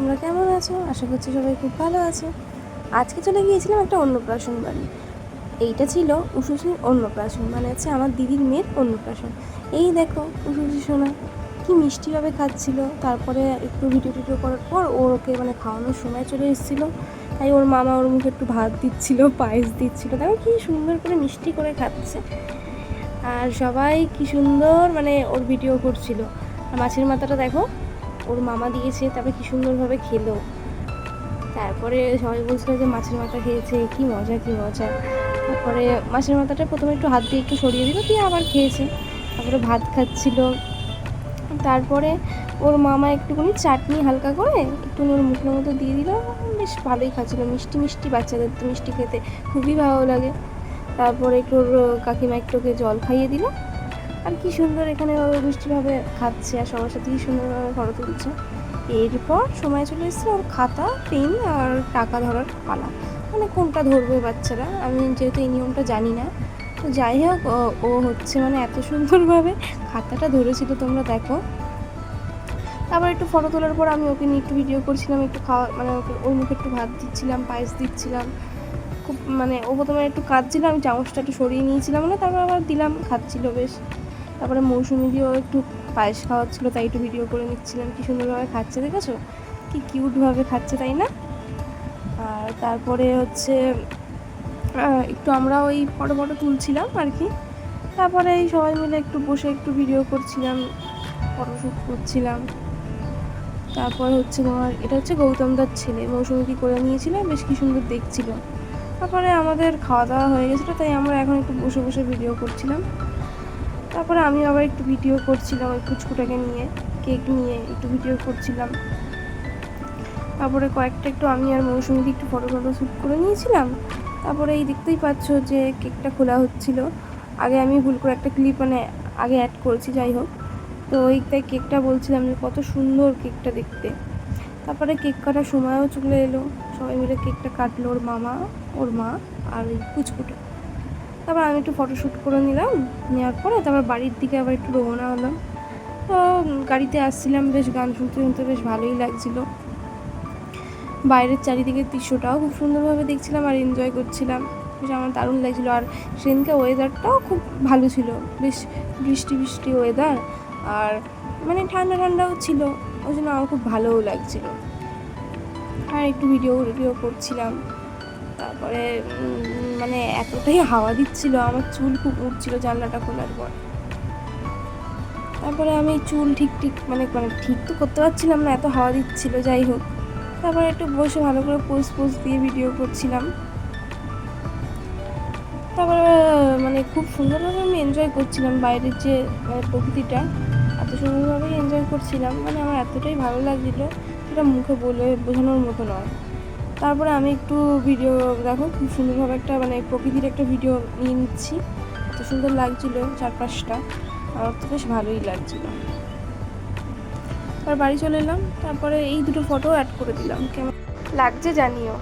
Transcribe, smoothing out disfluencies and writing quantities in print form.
তোমরা কেমন আছো? আশা করছি সবাই খুব ভালো আছো। আজকে চলে গিয়েছিলাম একটা অন্নপ্রাশন বাড়ি। এইটা ছিল উষসীর অন্নপ্রাশন, মানে হচ্ছে আমার দিদির মেয়ের অন্নপ্রাশন। এই দেখো উষসী সোনা কি মিষ্টিভাবে খাচ্ছিল। তারপরে একটু ভিডিও করার পর ওকে মানে খাওয়ানোর সময় চলে এসেছিলো, তাই ওর মামা ওর মুখে একটু ভাত দিচ্ছিল, পায়েস দিচ্ছিলো। দেখো কি সুন্দর করে মিষ্টি করে খাচ্ছে, আর সবাই কি সুন্দর মানে ওর ভিডিও করছিল। আর মাছের মাথাটা দেখো ওর মামা দিয়েছে, তারপরে কী সুন্দরভাবে খেলো। তারপরে সবাই বলছিল যে মাছের মাথা খেয়েছে, কি মজা কি মজা। তারপরে মাছের মাথাটা প্রথমে একটু হাত দিয়ে একটু সরিয়ে দিল, দিয়ে আবার খেয়েছে। তারপরে ভাত খাচ্ছিল। তারপরে ওর মামা একটুখানি চাটনি হালকা করে একটু ওর মুখের মতো দিয়ে দিল, বেশ ভালোই খাচ্ছিলো। মিষ্টি মিষ্টি, বাচ্চাদের তো মিষ্টি খেতে খুবই ভালো লাগে। তারপরে একটু ওর কাকিমা একটুকে জল খাইয়ে দিল, আর কি সুন্দর এখানে মিষ্টিভাবে খাচ্ছে আর সবার সাথে কি সুন্দরভাবে ফটো তুলছে। এরপর সময় চলে এসেছে ওর খাতা, পেন আর টাকা ধরার পালা, মানে কোনটা ধরবে বাচ্চারা। আমি যেহেতু এই নিয়মটা জানি না, তো যাই হোক ও হচ্ছে মানে এত সুন্দরভাবে খাতাটা ধরেছিল, তোমরা দেখো। তারপর একটু ফটো তোলার পর আমি ওকে নিয়ে একটু ভিডিও করছিলাম, একটু খাওয়া মানে ওর মুখে একটু ভাত দিচ্ছিলাম, পায়েস দিচ্ছিলাম। খুব মানে ও প্রথমে একটু কাঁদছিল, আমি চামচটা একটু সরিয়ে নিয়েছিলাম না, তারপর আবার দিলাম, খাচ্ছিল বেশ। তারপরে মৌসুমি দিয়েও একটু পায়েস খাওয়াচ্ছিলো, তাই একটু ভিডিও করে নিচ্ছিলাম। কি সুন্দরভাবে খাচ্ছে দেখেছো, কি কিউটভাবে খাচ্ছে, তাই না? আর তারপরে হচ্ছে একটু আমরা ওই ফটো তুলছিলাম আর কি। তারপরে এই সবাই মিলে একটু বসে একটু ভিডিও করছিলাম, ফটোশ্যুট করছিলাম। তারপর হচ্ছে তোমার এটা হচ্ছে গৌতমদার ছেলে, মৌসুমি করে নিয়েছিল, বেশ কি সুন্দর দেখছিল। তারপরে আমাদের খাওয়া দাওয়া হয়ে গেছিলো, তাই আমরা এখন একটু বসে বসে ভিডিও করছিলাম। তারপরে আমি আবার একটু ভিডিও করছিলাম ওই পুচকুটাকে নিয়ে, কেক নিয়ে একটু ভিডিও করছিলাম। তারপরে কয়েকটা একটু আমি আর মৌসুমিকে একটু ফটো শ্যুট করে নিয়েছিলাম। তারপরে এই দেখতেই পাচ্ছ যে কেকটা খোলা হচ্ছিল। আগে আমি ভুল করে একটা ক্লিপ মানে আগে অ্যাড করেছি, যাই হোক। তো তাই কেকটা বলছিলাম যে কত সুন্দর কেকটা দেখতে। তারপরে কেক কাটার সময়ও চলে এলো, সবাই মিলে কেকটা কাটলো, ওর মামা, ওর মা আর ওই পুচকুটা। তারপর আমি একটু ফটোশ্যুট করে নিলাম, নেওয়ার পরে তারপর বাড়ির দিকে আবার একটু রওনা হলাম। তো গাড়িতে আসছিলাম, বেশ গান শুনতে শুনতে বেশ ভালোই লাগছিলো। বাইরের চারিদিকের দৃশ্যটাও খুব সুন্দরভাবে দেখছিলাম আর এনজয় করছিলাম, বেশ আমার দারুণ লাগছিলো। আর সেদিনকে ওয়েদারটাও খুব ভালো ছিল, বেশ বৃষ্টি বৃষ্টি ওয়েদার, আর মানে ঠান্ডা ঠান্ডাও ছিল, ওই জন্য আমার খুব ভালোও লাগছিলো। আর একটু ভিডিও করছিলাম। তারপরে মানে এতটাই হাওয়া দিচ্ছিল, আমার চুল খুব উঠছিল জানলাটা খোলার পর। তারপরে আমি চুল ঠিক মানে ঠিক তো করতে পারছিলাম না, এত হাওয়া দিচ্ছিল, যাই হোক। তারপরে একটু বসে ভালো করে পোজ দিয়ে ভিডিও করছিলাম। তারপরে মানে খুব সুন্দরভাবে আমি এনজয় করছিলাম বাইরের যে মানে প্রকৃতিটা, এত সুন্দরভাবেই এনজয় করছিলাম, মানে আমার এতটাই ভালো লাগছিলো, সেটা মুখে বলে বোঝানোর মতো নয়। তারপরে আমি একটু ভিডিও দেখো খুব সুন্দরভাবে একটা মানে প্রকৃতির একটা ভিডিও নিয়ে নিচ্ছি, এত সুন্দর লাগছিলো চারপাশটা, আমার তো বেশ ভালোই লাগছিলো। তারপর বাড়ি চলে এলাম, তারপরে এই দুটো ফটো অ্যাড করে দিলাম, কেমন লাগছে জানিও।